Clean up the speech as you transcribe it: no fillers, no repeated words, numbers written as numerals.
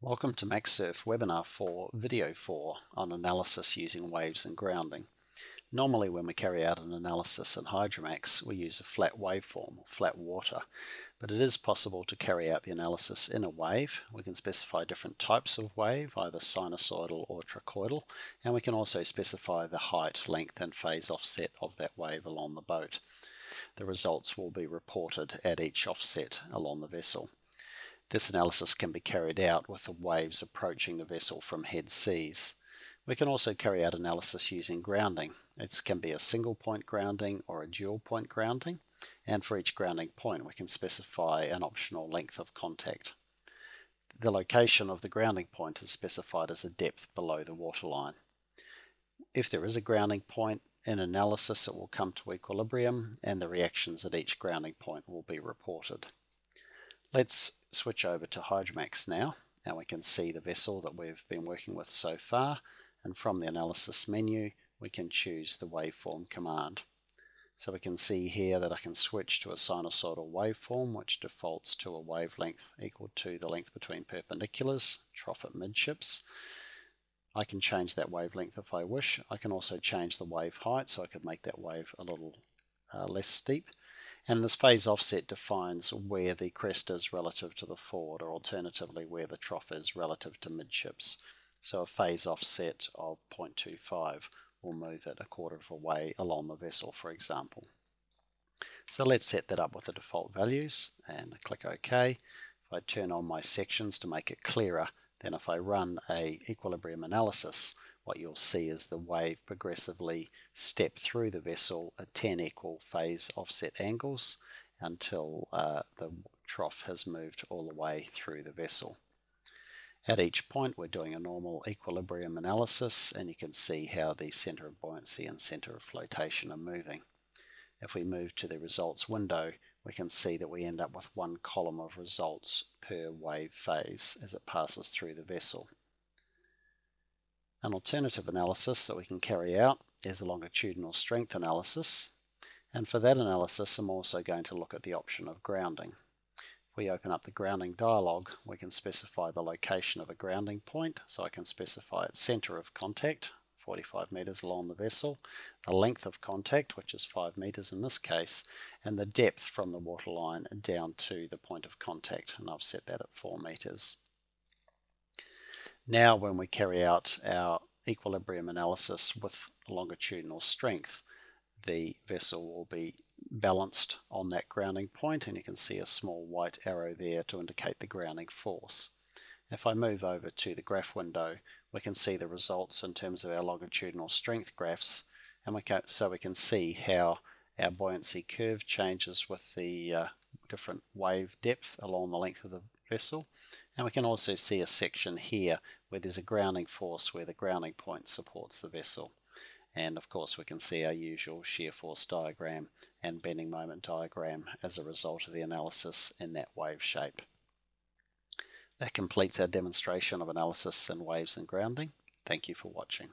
Welcome to MaxSurf webinar for video 4 on analysis using waves and grounding. Normally when we carry out an analysis in Hydromax we use a flat waveform, flat water, but it is possible to carry out the analysis in a wave. We can specify different types of wave, either sinusoidal or trochoidal, and we can also specify the height, length and phase offset of that wave along the boat. The results will be reported at each offset along the vessel. This analysis can be carried out with the waves approaching the vessel from head seas. We can also carry out analysis using grounding. It can be a single point grounding or a dual point grounding, and for each grounding point we can specify an optional length of contact. The location of the grounding point is specified as a depth below the waterline. If there is a grounding point in analysis, it will come to equilibrium and the reactions at each grounding point will be reported. Let's switch over to Hydromax now, and we can see the vessel that we've been working with so far, and from the analysis menu we can choose the waveform command. So we can see here that I can switch to a sinusoidal waveform which defaults to a wavelength equal to the length between perpendiculars, trough at midships. I can change that wavelength if I wish. I can also change the wave height, so I could make that wave a little less steep. And this phase offset defines where the crest is relative to the forward, or alternatively where the trough is relative to midships. So a phase offset of 0.25 will move it a quarter of a way along the vessel, for example. So let's set that up with the default values and click OK. If I turn on my sections to make it clearer, then if I run a equilibrium analysis, what you'll see is the wave progressively step through the vessel at 10 equal phase offset angles until the trough has moved all the way through the vessel. At each point we're doing a normal equilibrium analysis, and you can see how the center of buoyancy and center of flotation are moving. If we move to the results window, we can see that we end up with one column of results per wave phase as it passes through the vessel. An alternative analysis that we can carry out is a longitudinal strength analysis, and for that analysis I'm also going to look at the option of grounding. If we open up the grounding dialog, we can specify the location of a grounding point, so I can specify its center of contact, 45 meters along the vessel, the length of contact, which is 5 meters in this case, and the depth from the waterline down to the point of contact, and I've set that at 4 meters. Now when we carry out our equilibrium analysis with longitudinal strength, the vessel will be balanced on that grounding point, and you can see a small white arrow there to indicate the grounding force. If I move over to the graph window, we can see the results in terms of our longitudinal strength graphs, and we can see how our buoyancy curve changes with the different wave depth along the length of the vessel. And we can also see a section here where there's a grounding force where the grounding point supports the vessel. And of course we can see our usual shear force diagram and bending moment diagram as a result of the analysis in that wave shape. That completes our demonstration of analysis in waves and grounding. Thank you for watching.